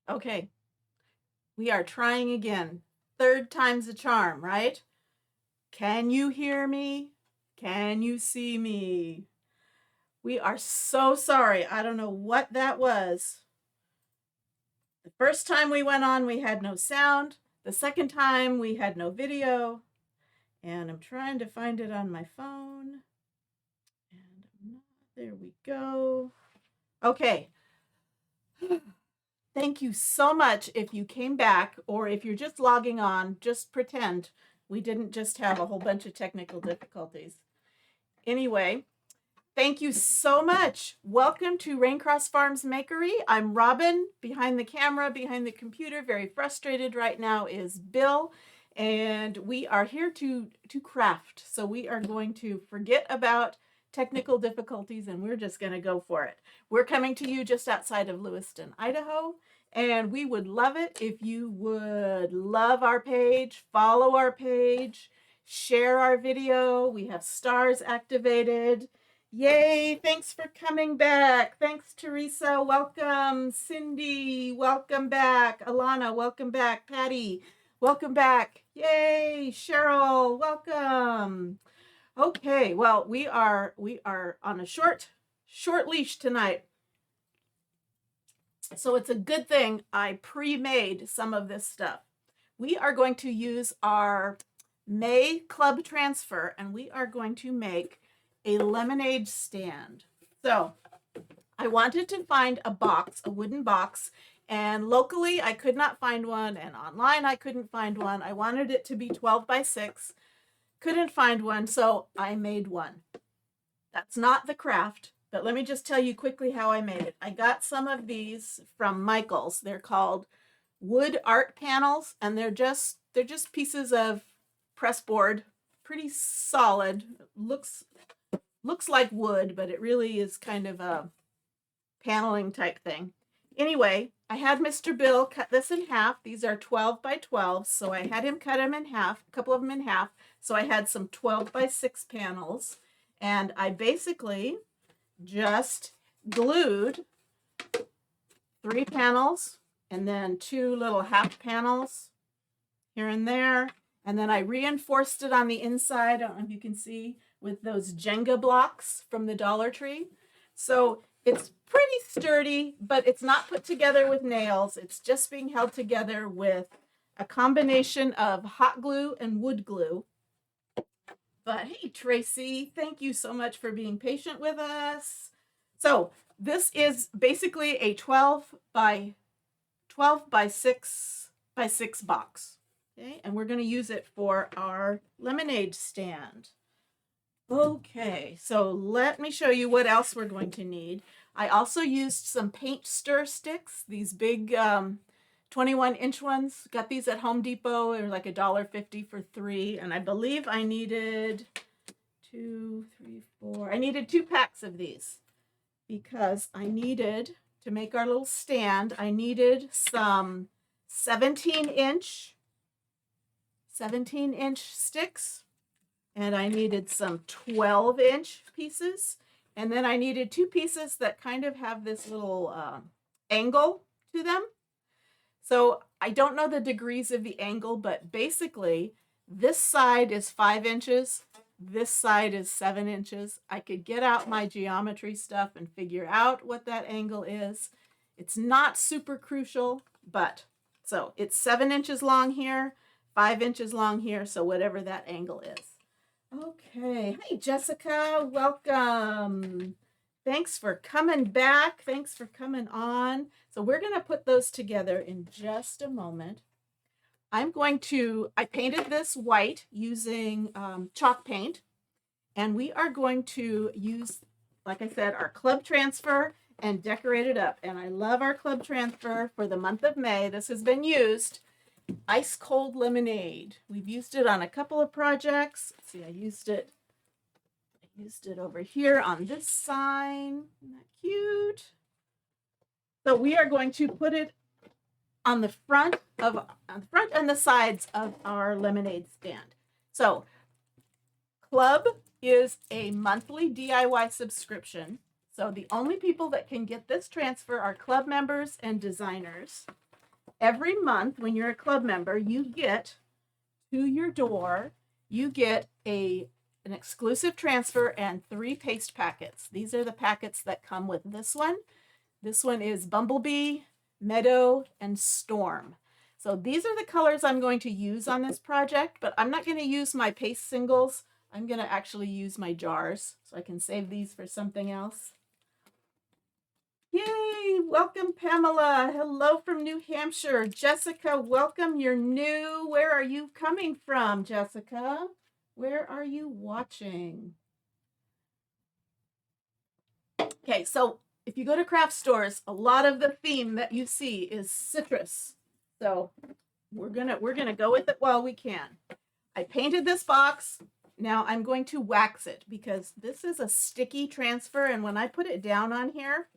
Okay, we are trying again. Third time's a charm, right? Can you hear me? Can you see me? We are so sorry. I don't know what that was. The first time we went on, we had no sound. The second time, we had no video. And I'm trying to find it on my phone. And there we go. Okay. Thank you so much if you came back, or if you're just logging on, just pretend we didn't just have a whole bunch of technical difficulties. Anyway, thank you so much. Welcome to Raincross Farms Makery. I'm Robin, behind the camera, behind the computer, very frustrated right now is Bill, and we are here to craft. So we are going to forget about technical difficulties and we're just going to go for it. We're coming to you just outside of Lewiston, Idaho, and we would love it if you would love our page, follow our page, share our video. We have stars activated. Yay, thanks for coming back. Thanks, Teresa. Welcome. Cindy, welcome back. Alana, welcome back. Patty, welcome back. Yay, Cheryl, welcome. Okay, well, we are on a short leash tonight. So it's a good thing I pre-made some of this stuff. We are going to use our May club transfer and we are going to make a lemonade stand. So I wanted to find a box, a wooden box, and locally I could not find one, and online I couldn't find one. I wanted it to be 12 by 6, couldn't find one, so I made one. That's not the craft, but let me just tell you quickly how I made it. I got some of these from Michael's. They're called wood art panels, and they're just pieces of pressboard, pretty solid. Looks like wood, but it really is kind of a paneling type thing. Anyway, I had Mr. Bill cut this in half. These are 12 by 12, so I had him cut them in half, a couple of them in half. So I had some 12 by 6 panels, and I basically just glued 3 panels and then 2 little half panels here and there. And then I reinforced it on the inside, I don't know if you can see, with those Jenga blocks from the Dollar Tree. So it's pretty sturdy, but it's not put together with nails. It's just being held together with a combination of hot glue and wood glue. But hey, Tracy, thank you so much for being patient with us. So this is basically a 12 by 6 by 6 box. Okay, and we're going to use it for our lemonade stand. Okay, so let me show you what else we're going to need. I also used some paint stir sticks, these big 21-inch ones. Got these at Home Depot. They're like $1.50 for 3, and I believe I needed 2, 3, 4. I needed 2 packs of these because I needed to make our little stand. I needed some 17-inch sticks, and I needed some 12-inch pieces, and then I needed 2 pieces that kind of have this little angle to them. So I don't know the degrees of the angle, but basically this side is 5 inches, this side is 7 inches. I could get out my geometry stuff and figure out what that angle is. It's not super crucial, but so it's 7 inches long here, 5 inches long here, so whatever that angle is. Okay, hi Jessica, welcome. Thanks for coming back. Thanks for coming on. So we're going to put those together in just a moment. I painted this white using chalk paint, and we are going to use, like I said, our club transfer and decorate it up. And I love our club transfer for the month of May. This has been used. Ice cold lemonade. We've used it on a couple of projects. Let's see, I used it over here on this sign. Isn't that cute? So we are going to put it on the front and the sides of our lemonade stand. So Club is a monthly DIY subscription. So the only people that can get this transfer are club members and designers. every month when you're a club member, you get to your door, you get an exclusive transfer and 3 paste packets. These are the packets that come with this one. This one is Bumblebee, Meadow, and Storm. So these are the colors I'm going to use on this project, but I'm not going to use my paste singles. I'm going to actually use my jars, so I can save these for something else. Yay! Welcome, Pamela. Hello from New Hampshire. Jessica, welcome. You're new. Where are you coming from, Jessica? Where are you watching? Okay, so if you go to craft stores, a lot of the theme that you see is citrus. So we're gonna go with it while we can. I painted this box. Now I'm going to wax it because this is a sticky transfer, and when I put it down on here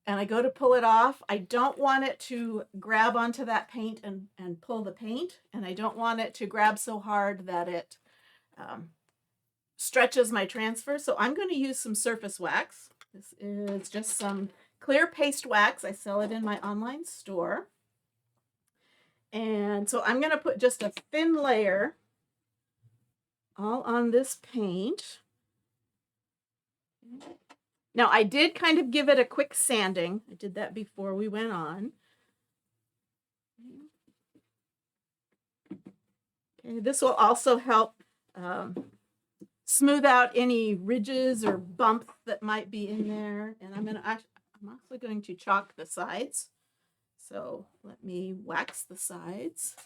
and I go to pull it off, I don't want it to grab onto that paint and pull the paint, and I don't want it to grab so hard that it stretches my transfer. So I'm going to use some surface wax. This is just some clear paste wax. I sell it in my online store. And so I'm going to put just a thin layer all on this paint. Now I did kind of give it a quick sanding. I did that before we went on. Okay, this will also help smooth out any ridges or bumps that might be in there. And I'm also going to chalk the sides. So let me wax the sides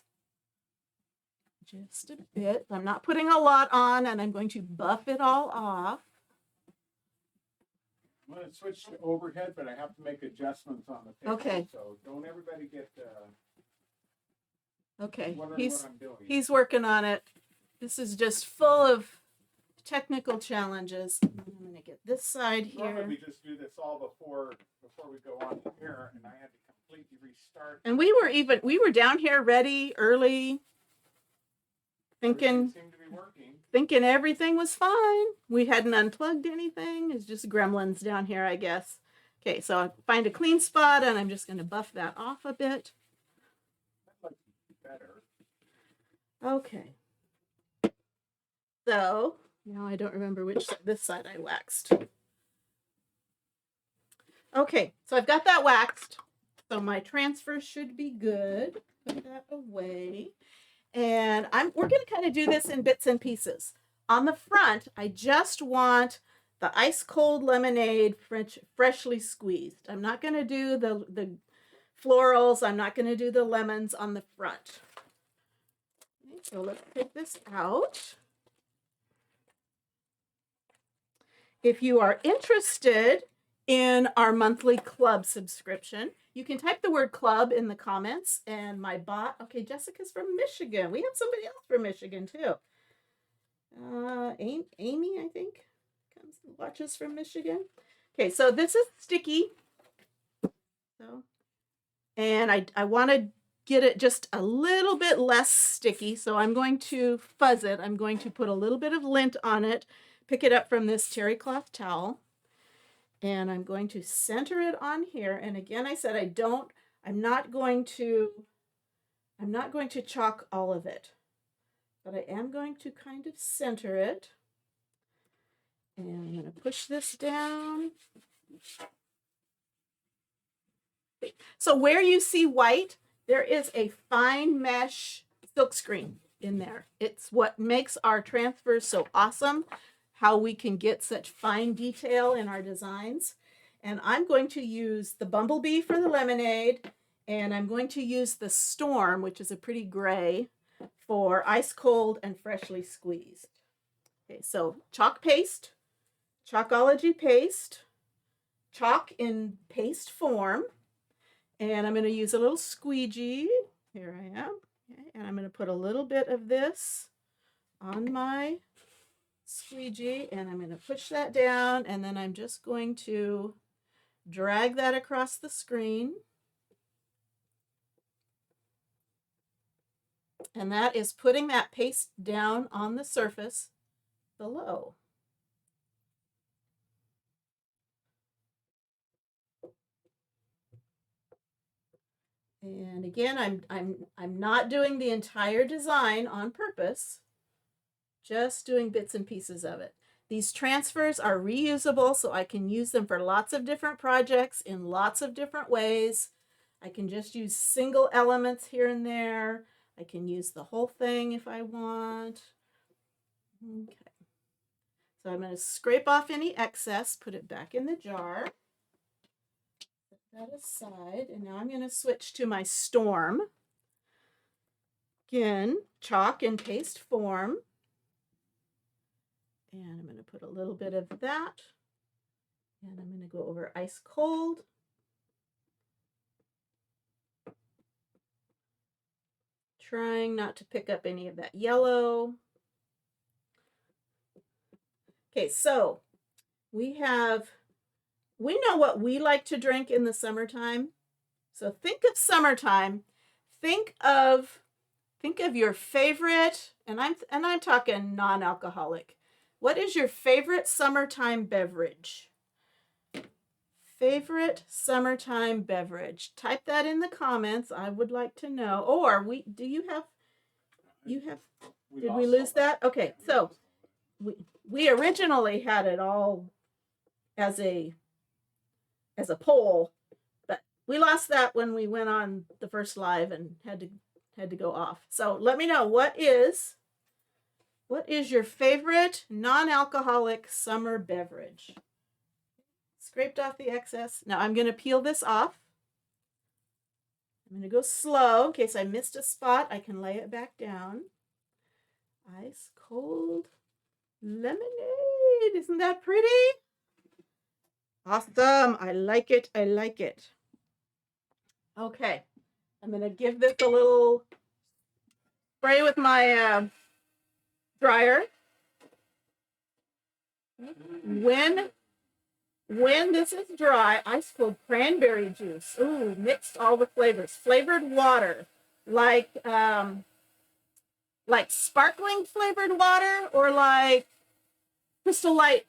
just a bit. I'm not putting a lot on, and I'm going to buff it all off. I'm going to switch to overhead, but I have to make adjustments on the picture. Okay. So don't everybody get okay. wondering what I'm doing. He's working on it. This is just full of technical challenges. I'm going to get this side here. Normally we just do this all before we go on here, and I had to completely restart. And we were down here ready early, thinking seemed to be working. Thinking everything was fine. We hadn't unplugged anything. It's just gremlins down here, I guess. Okay, so I find a clean spot, and I'm just going to buff that off a bit. That looks better. Okay. So now I don't remember which side. This side I waxed. Okay, so I've got that waxed. So my transfer should be good. Put that away. And we're going to kind of do this in bits and pieces. On the front, I just want the ice cold lemonade freshly squeezed. I'm not going to do the florals. I'm not going to do the lemons on the front. Okay, so let's take this out. If you are interested in our monthly club subscription, you can type the word club in the comments, and my bot, okay, Jessica's from Michigan. We have somebody else from Michigan too. Amy, I think, watches from Michigan. Okay, so this is sticky. And I want to get it just a little bit less sticky, so I'm going to fuzz it. I'm going to put a little bit of lint on it, pick it up from this terry cloth towel. And I'm going to center it on here. And again, I said I'm not going to chalk all of it, but I am going to kind of center it. And I'm going to push this down. So where you see white, there is a fine mesh silkscreen in there. It's what makes our transfers so awesome, how we can get such fine detail in our designs. And I'm going to use the Bumblebee for the lemonade, and I'm going to use the Storm, which is a pretty gray, for ice cold and freshly squeezed. Okay, so chalk paste, Chalkology paste, chalk in paste form, and I'm going to use a little squeegee. Here I am. Okay, and I'm going to put a little bit of this on my squeegee, and I'm going to push that down, and then I'm just going to drag that across the screen. And that is putting that paste down on the surface below. And again, I'm not doing the entire design on purpose, just doing bits and pieces of it. These transfers are reusable, so I can use them for lots of different projects in lots of different ways. I can just use single elements here and there. I can use the whole thing if I want. Okay. So I'm going to scrape off any excess, put it back in the jar. Put that aside, and now I'm going to switch to my storm. Again, chalk and paste form. And I'm going to put a little bit of that. And I'm going to go over ice cold. Trying not to pick up any of that yellow. Okay, so we know what we like to drink in the summertime. So think of summertime. Think of your favorite, and I'm talking non-alcoholic. What is your favorite summertime beverage? Favorite summertime beverage. Type that in the comments. I would like to know. Or did we lose that? Okay, so we originally had it all as a poll, but we lost that when we went on the first live and had to go off. So let me know what is your favorite non-alcoholic summer beverage? Scraped off the excess. Now I'm going to peel this off. I'm going to go slow in case I missed a spot. I can lay it back down. Ice cold lemonade. Isn't that pretty? Awesome. I like it. I like it. Okay. I'm going to give this a little spray with my dryer. When this is dry, ice cold cranberry juice. Ooh, mixed all the flavors. Flavored water, like sparkling flavored water or like Crystal Light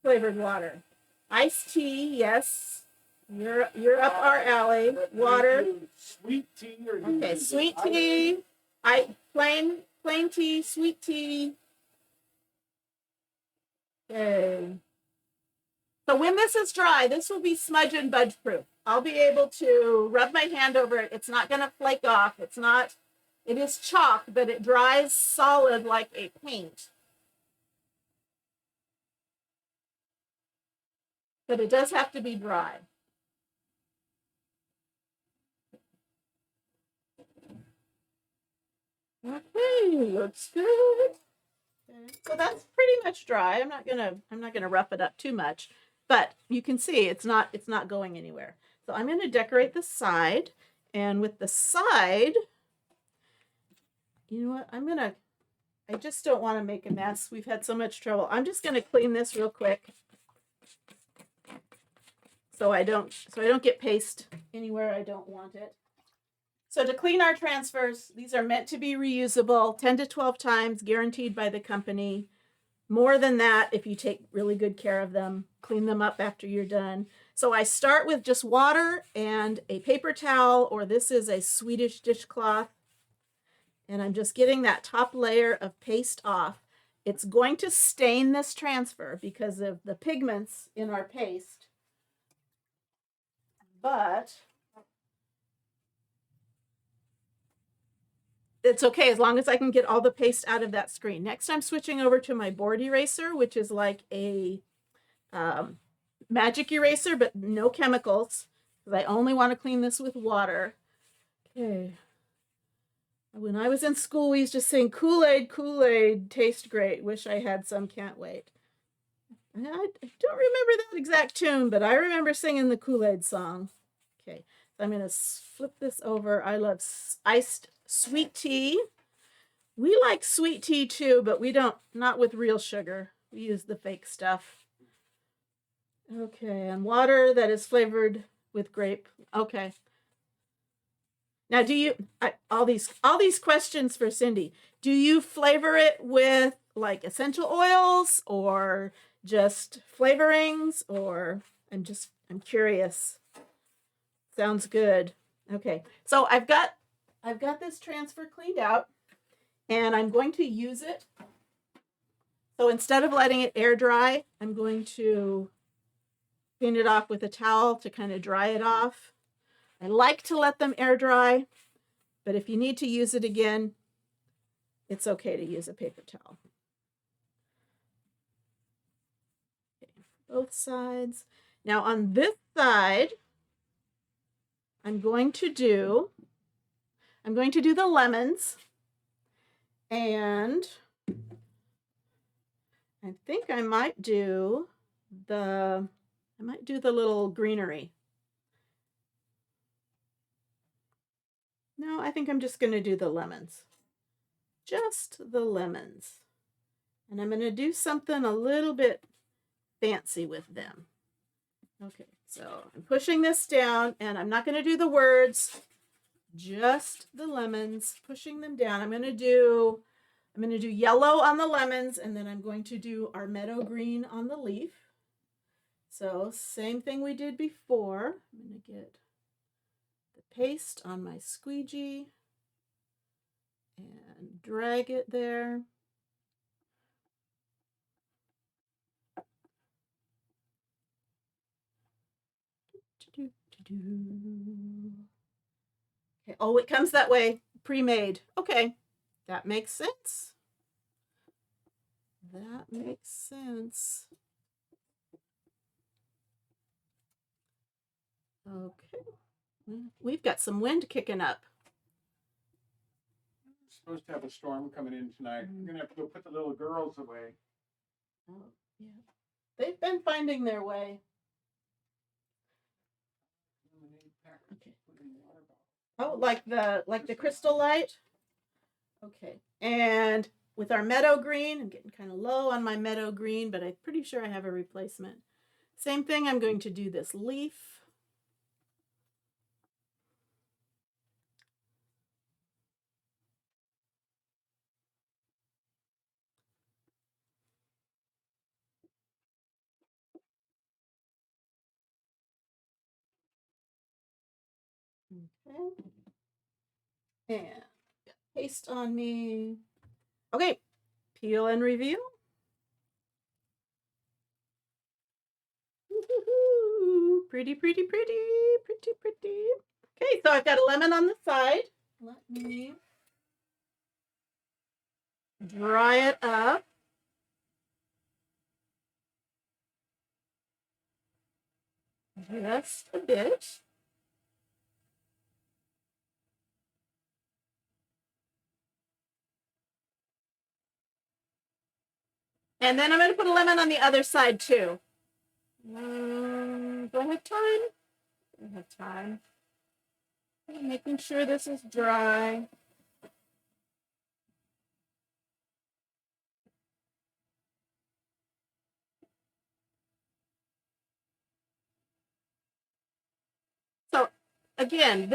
flavored water. Iced tea, yes. You're up our alley. Water. Sweet tea or okay, sweet tea. Plain tea, sweet tea. Okay. So when this is dry, this will be smudge and budge proof. I'll be able to rub my hand over it. It's not going to flake off. It is chalk, but it dries solid like a paint. But it does have to be dry. Okay, looks good. Okay. So that's pretty much dry. I'm not gonna rough it up too much, but you can see it's not going anywhere. So I'm gonna decorate the side, and with the side, you know what? I just don't want to make a mess. We've had so much trouble. I'm just gonna clean this real quick, so I don't get paste anywhere I don't want it. So to clean our transfers, these are meant to be reusable 10 to 12 times, guaranteed by the company. More than that, if you take really good care of them, clean them up after you're done. So I start with just water and a paper towel, or this is a Swedish dishcloth. And I'm just getting that top layer of paste off. It's going to stain this transfer because of the pigments in our paste. But it's okay as long as I can get all the paste out of that screen. Next, I'm switching over to my board eraser, which is like a magic eraser, but no chemicals, because I only want to clean this with water. Okay. When I was in school, we used to sing Kool-Aid, Kool-Aid, taste great. Wish I had some, can't wait. I don't remember that exact tune, but I remember singing the Kool-Aid song. Okay, so I'm going to flip this over. I love iced sweet tea. We like sweet tea too, but we don't, not with real sugar. We use the fake stuff. Okay, and water that is flavored with grape. Okay. Now, all these questions for Cindy. Do you flavor it with like essential oils or just flavorings, or I'm curious. Sounds good. Okay, so I've got this transfer cleaned out, and I'm going to use it. So instead of letting it air dry, I'm going to clean it off with a towel to kind of dry it off. I like to let them air dry, but if you need to use it again, it's okay to use a paper towel. Okay, both sides. Now on this side, I'm going to do the lemons, and I think I might do the little greenery. No, I think I'm just going to do the lemons. Just the lemons. And I'm going to do something a little bit fancy with them. Okay, so I'm pushing this down, and I'm not going to do the words, just the lemons, pushing them down. I'm going to do yellow on the lemons, and then I'm going to do our meadow green on the leaf. So same thing we did before. I'm going to get the paste on my squeegee and drag it there. Okay. Oh, it comes that way, pre-made. Okay, that makes sense. That makes sense. Okay, we've got some wind kicking up. We're supposed to have a storm coming in tonight. We're gonna have to go put the little girls away. Oh, yeah. They've been finding their way. Okay. Oh, like the crystal light? Okay. And with our meadow green, I'm getting kind of low on my meadow green, but I'm pretty sure I have a replacement. Same thing, I'm going to do this leaf. Okay. And paste on me. Okay, peel and reveal. Woo-hoo-hoo. Pretty, pretty, pretty, pretty, pretty. Okay, so I've got a lemon on the side. Let me dry it up. Just a bit. And then I'm going to put a lemon on the other side too. Do I have time? I have time. I'm making sure this is dry. So again,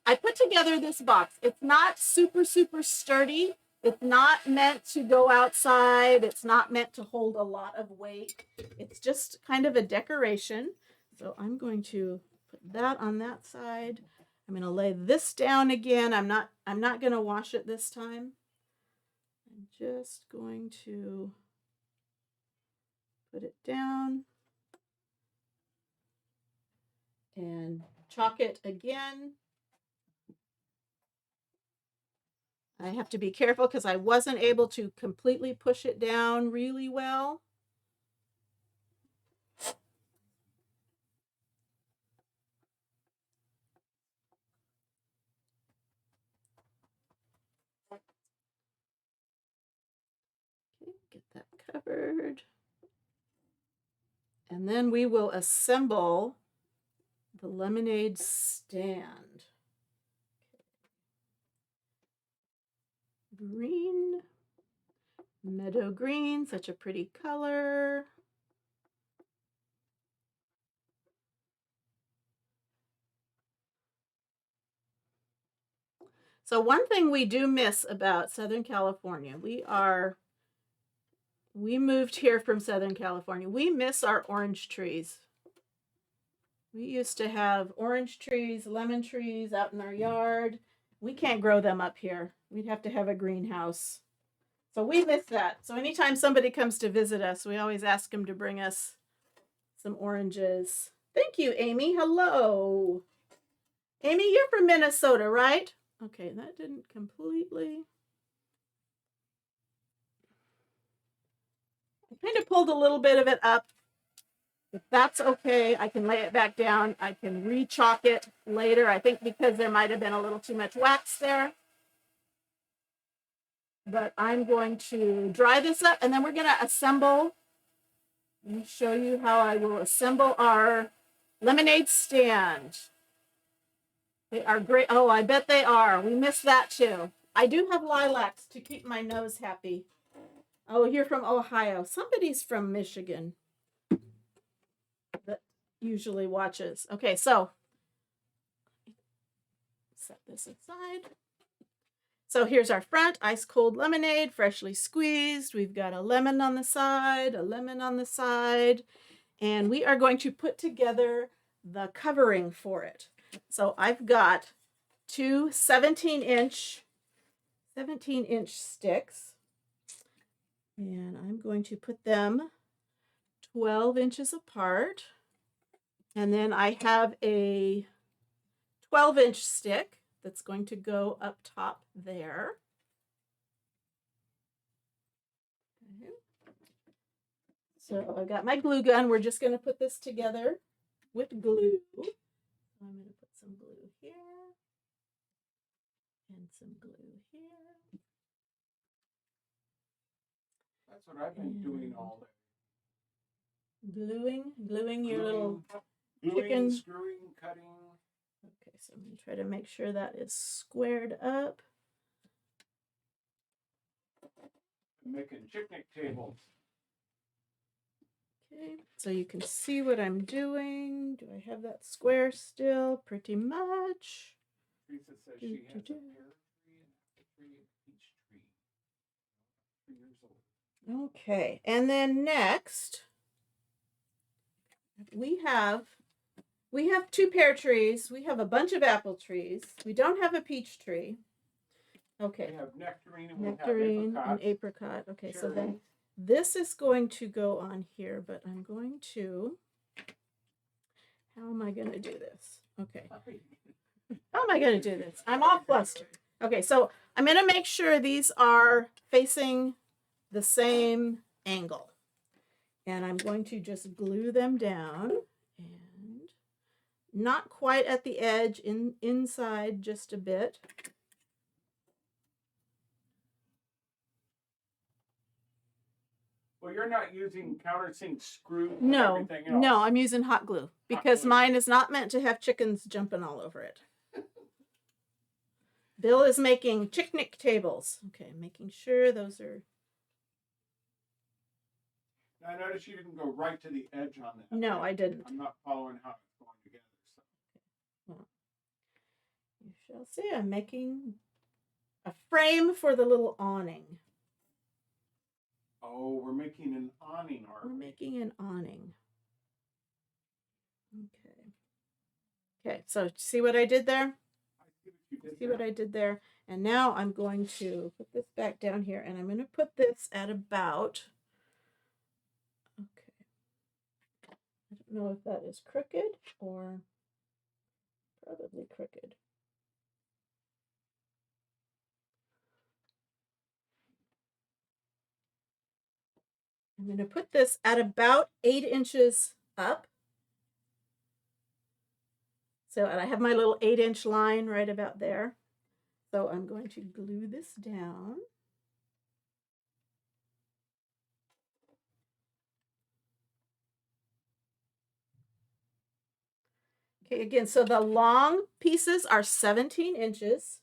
I put together this box. It's not super, super sturdy. It's not meant to go outside. It's not meant to hold a lot of weight. It's just kind of a decoration. So I'm going to put that on that side. I'm going to lay this down again. I'm not going to wash it this time. I'm just going to put it down and chalk it again. I have to be careful because I wasn't able to completely push it down really well. Okay, get that covered. And then we will assemble the lemonade stand. Green, meadow green, such a pretty color. So one thing we do miss about Southern California, we moved here from Southern California. We miss our orange trees. We used to have orange trees, lemon trees out in our yard. We can't grow them up here. We'd have to have a greenhouse. So we miss that. So anytime somebody comes to visit us, we always ask them to bring us some oranges. Thank you, Amy. Hello. Amy, you're from Minnesota, right? Okay, that didn't completely. I kind of pulled a little bit of it up. If that's okay, I can lay it back down. I can re-chalk it later. I think because there might have been a little too much wax there. But I'm going to dry this up and then we're going to assemble. Let me show you how I will assemble our lemonade stand. They are great. Oh, I bet they are. We missed that too. I do have lilacs to keep my nose happy. Oh, you're from Ohio. Somebody's from Michigan that usually watches. Okay, so set this aside. So here's our front, ice cold lemonade, freshly squeezed. We've got a lemon on the side, a lemon on the side, and we are going to put together the covering for it. So I've got two 17-inch sticks, and I'm going to put them 12 inches apart. And then I have a 12-inch stick that's going to go up top there. Okay. So I've got my glue gun. We're just going to put this together with glue. I'm going to put some glue here and some glue here. That's what I've been doing all day. Gluing your little chicken. Screwing, cutting. Okay, so I'm going to try to make sure that is squared up. Making picnic tables. Okay, so you can see what I'm doing. Do I have that square still? Pretty much. Teresa says she has a pear tree and a peach tree. 3 years old. Okay, and then next we have 2 pear trees. We have a bunch of apple trees. We don't have a peach tree. Okay. We have nectarine and nectarine we have and apricot. Okay, cherry. so then this is going to go on here, but I'm going to. How am I going to do this? Okay. How am I going to do this? I'm all flustered. Okay, so I'm going to make sure these are facing the same angle. And I'm going to just glue them down and not quite at the edge, inside just a bit. Well, you're not using countersink screws and No, everything else. no, I'm using hot glue because glue. mine is not meant to have chickens jumping all over it. Bill is making picnic tables. Okay, making sure those are. I noticed you didn't go right to the edge on that. No, I didn't. I'm not following how it's going together. So. Well, you shall see. I'm making a frame for the little awning. Oh, we're making an awning, aren't we? We're making an awning. Okay. Okay, so see what I did there? See what I did there? And now I'm going to put this back down here, and I'm going to put this at about. Okay. I don't know if that is crooked or probably crooked. I'm going to put this at about 8 inches up. So, and I have my little 8-inch line right about there. So I'm going to glue this down. Okay, again, so the long pieces are 17 inches.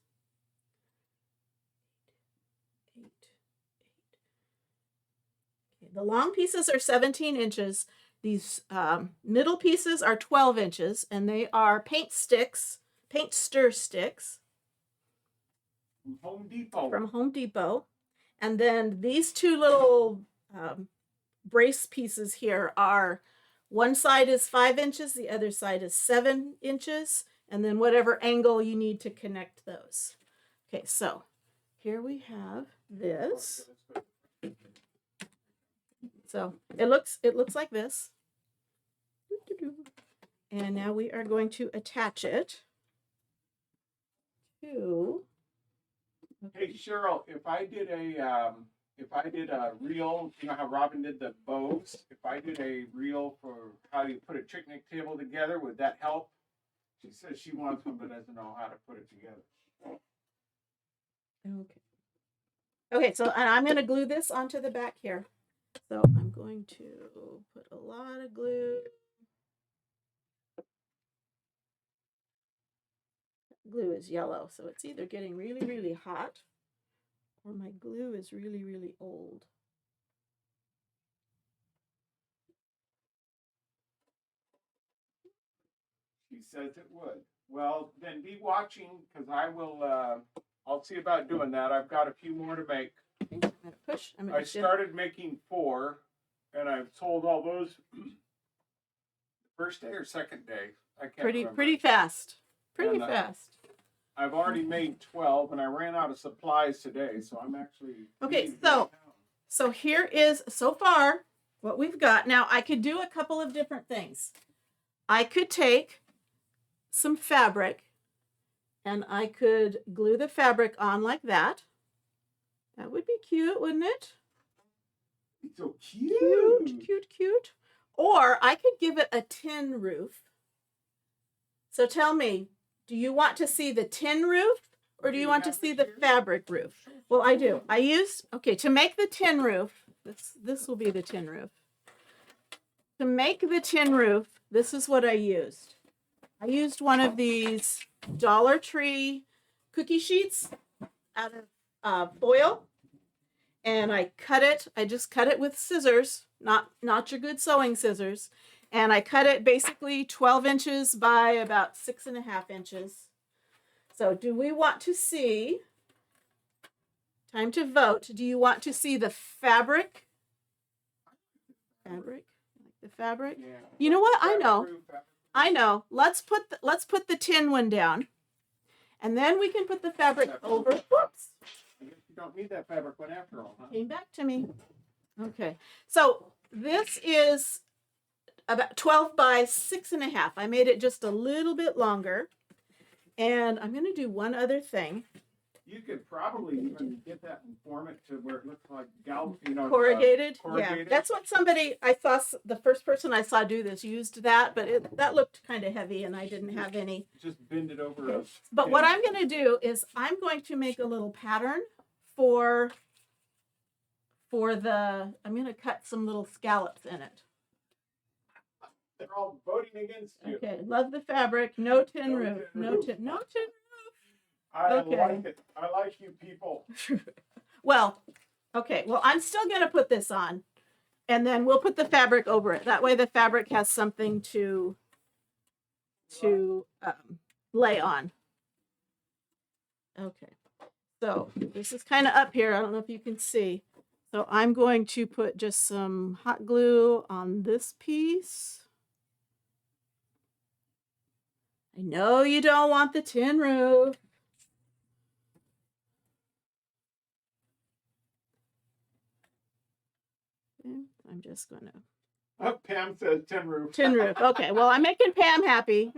Okay, the long pieces are 17 inches. These middle pieces are 12 inches, and they are paint stir sticks. From Home Depot. From Home Depot. And then these two little brace pieces here are One side is 5 inches, the other side is 7 inches, and then whatever angle you need to connect those. Okay, so here we have this. So it looks like this. And now we are going to attach it to. Hey Cheryl, if I did a reel, you know how Robin did the bows? If I did a reel for how you put a picnic table together, would that help? She says she wants one but doesn't know how to put it together. Okay. Okay, so and I'm going to glue this onto the back here. So I'm going to put a lot of glue. Glue is yellow, so it's either getting really, really hot or my glue is really, really old. She says it would. Well, then be watching because I will. I'll see about doing that. I've got a few more to make. Okay, I'm gonna push. I started making 4, and I've sold all those the first day or second day. I can't remember. Pretty fast. Pretty fast. I've already made 12, and I ran out of supplies today, so I'm actually okay. So here is so far what we've got. Now I could do a couple of different things. I could take some fabric and I could glue the fabric on like that. That would be cute, wouldn't it? It's so cute. Cute. Or I could give it a tin roof. So tell me, do you want to see the tin roof or do you want to see the fabric roof? Well, I do. I used, okay, to make the tin roof, this will be the tin roof. To make the tin roof, this is what I used. I used one of these Dollar Tree cookie sheets out of foil, and I cut it. I just cut it with scissors, not your good sewing scissors, and I cut it basically 12 inches by about 6.5 inches. So do we want to see, time to vote, do you want to see the fabric? Like the fabric? Yeah. You know what? I know. Let's put the tin one down, and then we can put the fabric over. Whoops. I guess you don't need that fabric one after all, huh? Came back to me. Okay. So this is about 12 by 6.5. I made it just a little bit longer, and I'm going to do one other thing. You could probably even get that and form it to where it looks like corrugated. Corrugated. Yeah, that's what somebody I saw. The first person I saw do this used that, but that looked kind of heavy, and I didn't have any. Just bend it over. But what I'm going to do is I'm going to make a little pattern for the. I'm going to cut some little scallops in it. They're all voting against you. Okay, love the fabric. No tin roof. No tin roof. I like it. I like you people. Well, okay. Well, I'm still going to put this on, and then we'll put the fabric over it. That way the fabric has something to lay on. Okay. So this is kind of up here. I don't know if you can see. So I'm going to put just some hot glue on this piece. I know you don't want the tin roof. I'm just going to. Oh, Pam says tin roof. Tin roof. Okay. Well, I'm making Pam happy.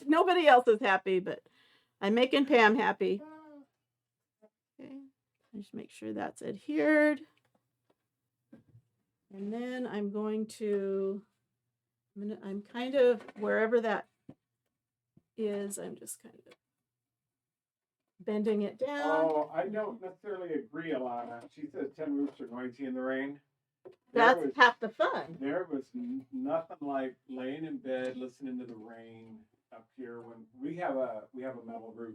Nobody else is happy, but I'm making Pam happy. Okay. Just make sure that's adhered. And then I'm going to, I'm kind of, wherever that is, I'm just kind of bending it down. Oh, I don't necessarily agree, Alana. She says tin roofs are noisy in the rain. That's half the fun. There was nothing like laying in bed listening to the rain up here when we have a metal roof,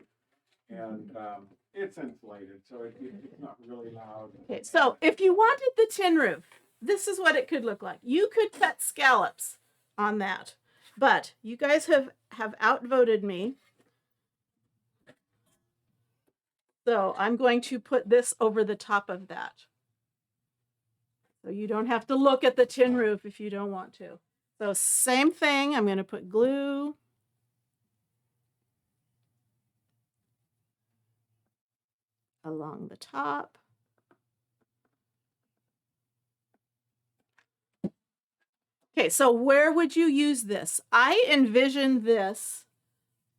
and it's insulated, so it's not really loud. Okay, so if you wanted the tin roof, this is what it could look like. You could cut scallops on that, but you guys have outvoted me. So I'm going to put this over the top of that. So you don't have to look at the tin roof if you don't want to. So same thing, I'm going to put glue. Along the top. Okay, so where would you use this? I envision this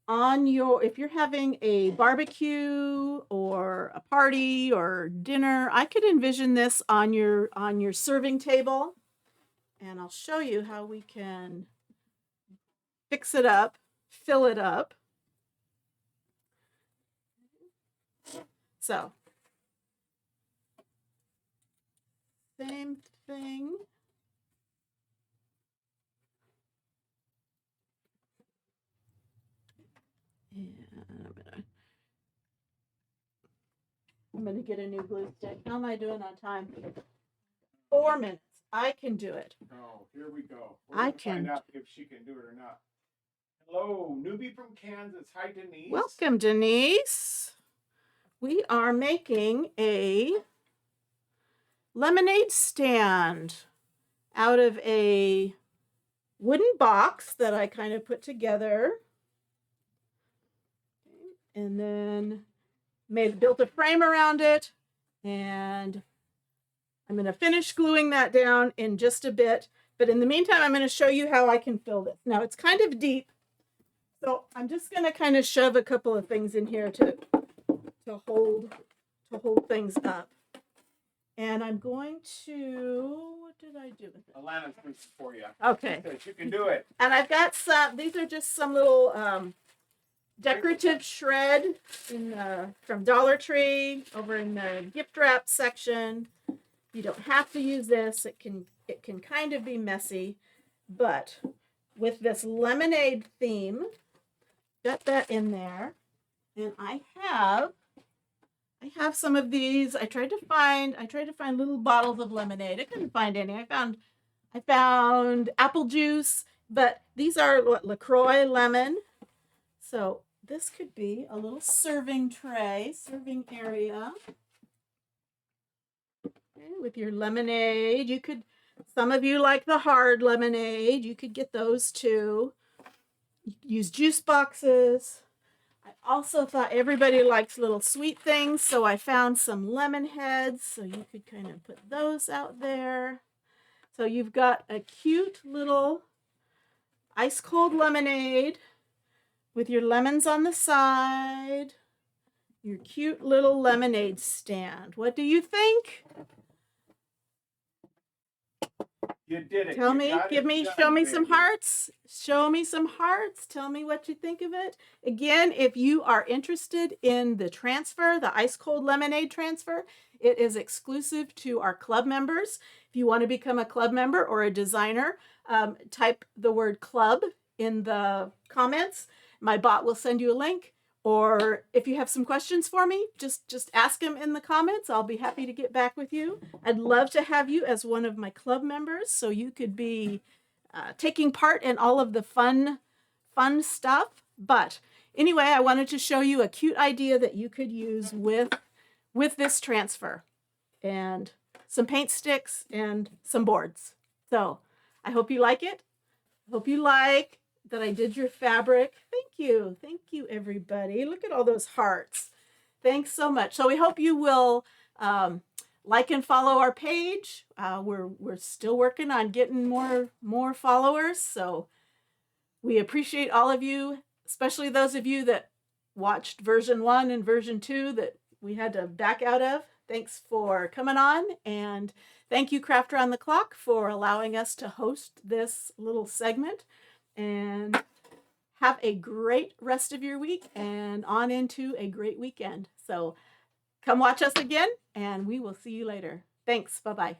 on your, if you're having a barbecue or a party or dinner, I could envision this on your serving table. And I'll show you how we can fix it up, fill it up. So, same thing. And I'm gonna get a new glue stick. How am I doing on time? 4 minutes. I can do it. Oh, here we go. I can find out if she can do it or not. Hello, newbie from Kansas. Hi, Denise. Welcome, Denise. We are making a lemonade stand out of a wooden box that I kind of put together. And then built a frame around it. And I'm going to finish gluing that down in just a bit. But in the meantime, I'm going to show you how I can fill this. Now, it's kind of deep. So I'm just going to kind of shove a couple of things in here to hold things up. And I'm going to, what did I do with it? Alana's doing it for you. Okay. You can do it. And I've got some, these are just some little decorative shred from Dollar Tree over in the gift wrap section. You don't have to use this. It can kind of be messy, but with this lemonade theme, got that in there. And I have some of these. I tried to find little bottles of lemonade. I couldn't find any. I found apple juice, but these are LaCroix lemon. So this could be a little serving tray, serving area. Okay, with your lemonade, you could, some of you like the hard lemonade. You could get those too. You could use juice boxes. I also thought everybody likes little sweet things, so I found some lemon heads, so you could kind of put those out there. So you've got a cute little ice cold lemonade with your lemons on the side, your cute little lemonade stand. What do you think? You did it. Show me some hearts. Show me some hearts. Tell me what you think of it. Again, if you are interested in the transfer, the ice cold lemonade transfer, it is exclusive to our club members. If you want to become a club member or a designer, type the word club in the comments. My bot will send you a link. Or if you have some questions for me, just ask them in the comments. I'll be happy to get back with you. I'd love to have you as one of my club members so you could be taking part in all of the fun stuff. But anyway, I wanted to show you a cute idea that you could use with this transfer and some paint sticks and some boards. So I hope you like it. I hope you like that I did your fabric. Thank you everybody. Look at all those hearts. Thanks so much. So we hope you will like and follow our page. We're still working on getting more followers, so we appreciate all of you, especially those of you that watched version 1 and version 2 that we had to back out of. Thanks for coming on, and thank you Crafter on the Clock for allowing us to host this little segment. And have a great rest of your week and on into a great weekend. So come watch us again, and we will see you later. Thanks. Bye-bye.